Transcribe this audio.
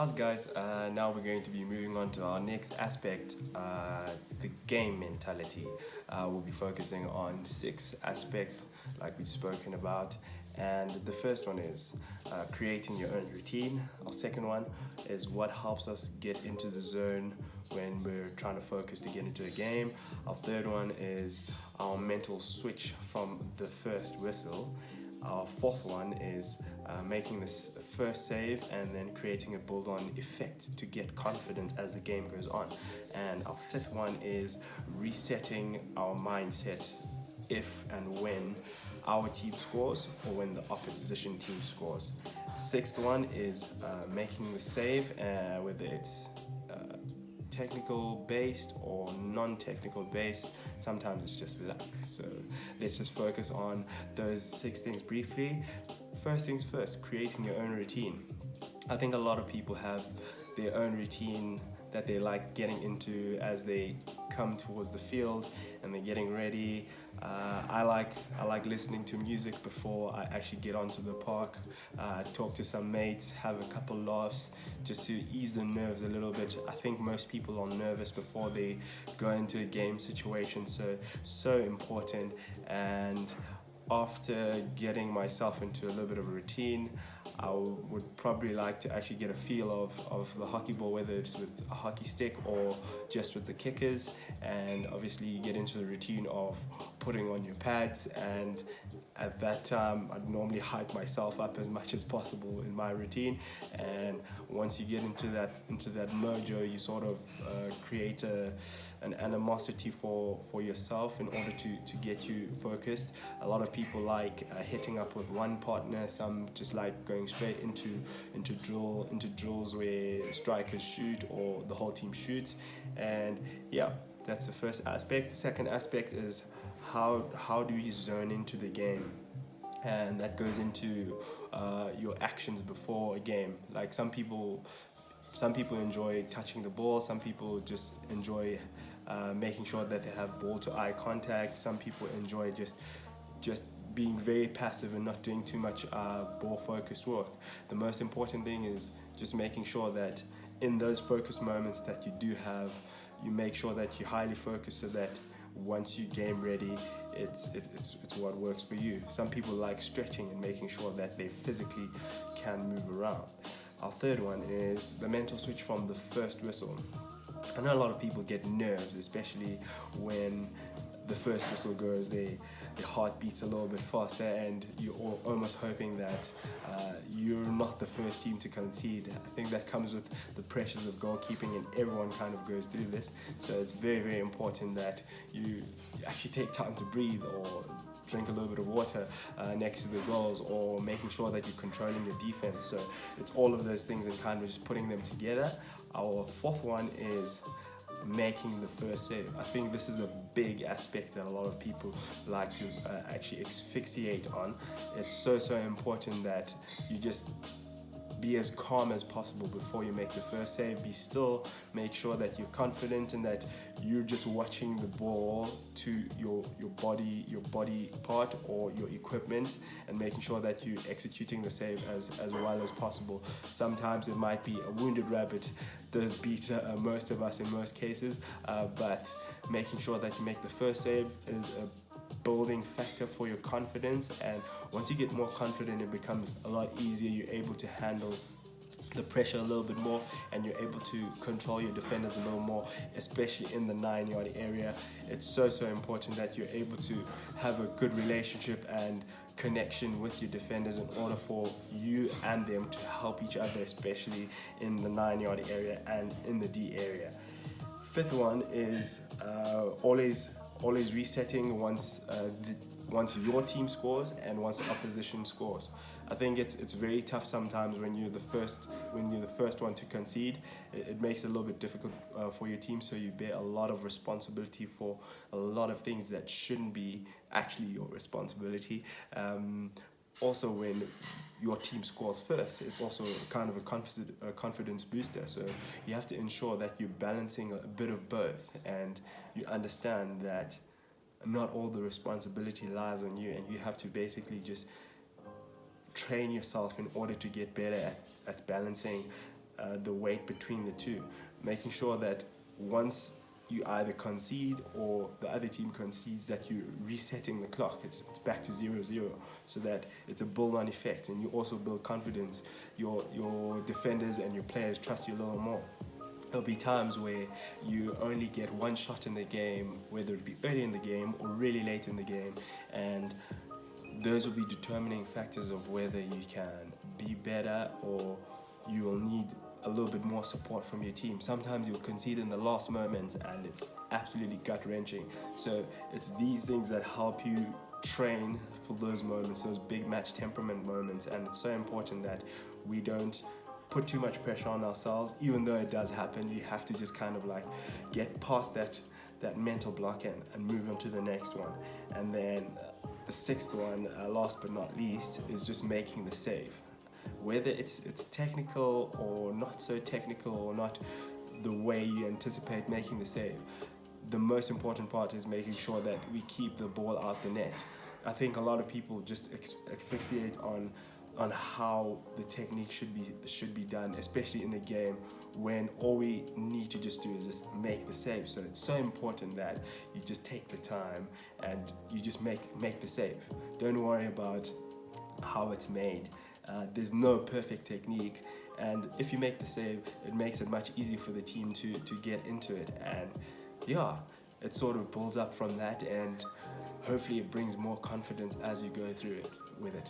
How's it, guys? Now we're going to be moving on to our next aspect, the game mentality. We'll be focusing on 6 aspects like we've spoken about. And the first one is creating your own routine. Our second one is what helps us get into the zone when we're trying to focus to get into a game. Our third one is our mental switch from the first whistle. Our fourth one is making this first save and then creating a build-on effect to get confidence as the game goes on. And our fifth one is resetting our mindset if and when our team scores or when the opposition team scores. Sixth one is making the save, whether it's technical based or non-technical based. Sometimes it's just luck. So let's just focus on those 6 things briefly. First things first, creating your own routine. I think a lot of people have their own routine that they like getting into as they come towards the field and they're getting ready. I like listening to music before I actually get onto the park, talk to some mates, have a couple laughs, just to ease the nerves a little bit. I think most people are nervous before they go into a game situation, so important. And after getting myself into a little bit of a routine, I would probably like to actually get a feel of the hockey ball, whether it's with a hockey stick or just with the kickers. And obviously you get into the routine of putting on your pads, and at that time I'd normally hype myself up as much as possible in my routine. And once you get into that mojo, you sort of create an animosity for yourself in order to get you focused. A lot of people like hitting up with one partner, some just like going straight into drills where strikers shoot or the whole team shoots. And yeah, that's the first aspect. The second aspect is how do you zone into the game, and that goes into your actions before a game. Like some people enjoy touching the ball, some people just enjoy making sure that they have ball to eye contact, some people enjoy just being very passive and not doing too much ball focused work. The most important thing is just making sure that in those focus moments that you do have, you make sure that you're highly focused so that once you game ready, it's what works for you. Some people like stretching and making sure that they physically can move around. Our third one is the mental switch from the first whistle. I know a lot of people get nerves, especially when the first whistle goes, their heart beats a little bit faster, and you're almost hoping that you're not the first team to concede. I think that comes with the pressures of goalkeeping, and everyone kind of goes through this. So it's very, very important that you actually take time to breathe, or drink a little bit of water next to the goals, or making sure that you're controlling your defense. So it's all of those things and kind of just putting them together. Our fourth one is making the first save. I think this is a big aspect that a lot of people like to actually asphyxiate on. It's so important that you just be as calm as possible before you make the first save. Be still, make sure that you're confident and that you're just watching the ball to your body part or your equipment, and making sure that you're executing the save as well as possible. Sometimes it might be a wounded rabbit does beat most of us in most cases, but making sure that you make the first save is a building factor for your confidence. And once you get more confident, it becomes a lot easier. You're able to handle the pressure a little bit more, and you're able to control your defenders a little more, especially in the 9-yard area. It's so important that you're able to have a good relationship and connection with your defenders in order for you and them to help each other, especially in the 9-yard area and in the D area. Fifth one is always resetting once your team scores and once the opposition scores. I think it's very tough sometimes when you're the first one to concede. It makes it a little bit difficult for your team, so you bear a lot of responsibility for a lot of things that shouldn't be actually your responsibility. Also, when your team scores first, it's also kind of a confidence booster. So you have to ensure that you're balancing a bit of both, and you understand that not all the responsibility lies on you, and you have to basically just train yourself in order to get better at balancing the weight between the two, making sure that once you either concede or the other team concedes, that you're resetting the clock. It's back to 0-0, so that it's a build-on effect, and you also build confidence. Your defenders and your players trust you a little more. There'll be times where you only get one shot in the game, whether it be early in the game or really late in the game, and those will be determining factors of whether you can be better or you will need a little bit more support from your team. Sometimes you'll concede in the last moment and it's absolutely gut-wrenching. So it's these things that help you train for those moments, those big match temperament moments, and it's so important that we don't put too much pressure on ourselves. Even though it does happen, you have to just kind of like get past that mental block and move on to the next one. And then the sixth one, last but not least, is just making the save. Whether it's technical or not so technical, or not the way you anticipate making the save, the most important part is making sure that we keep the ball out the net. I think a lot of people just asphyxiate on how the technique should be done, especially in the game, when all we need to just do is just make the save. So it's so important that you just take the time and you just make the save. Don't worry about how it's made. There's no perfect technique, and if you make the save, it makes it much easier for the team to get into it, and yeah, it sort of builds up from that, and hopefully it brings more confidence as you go through it with it.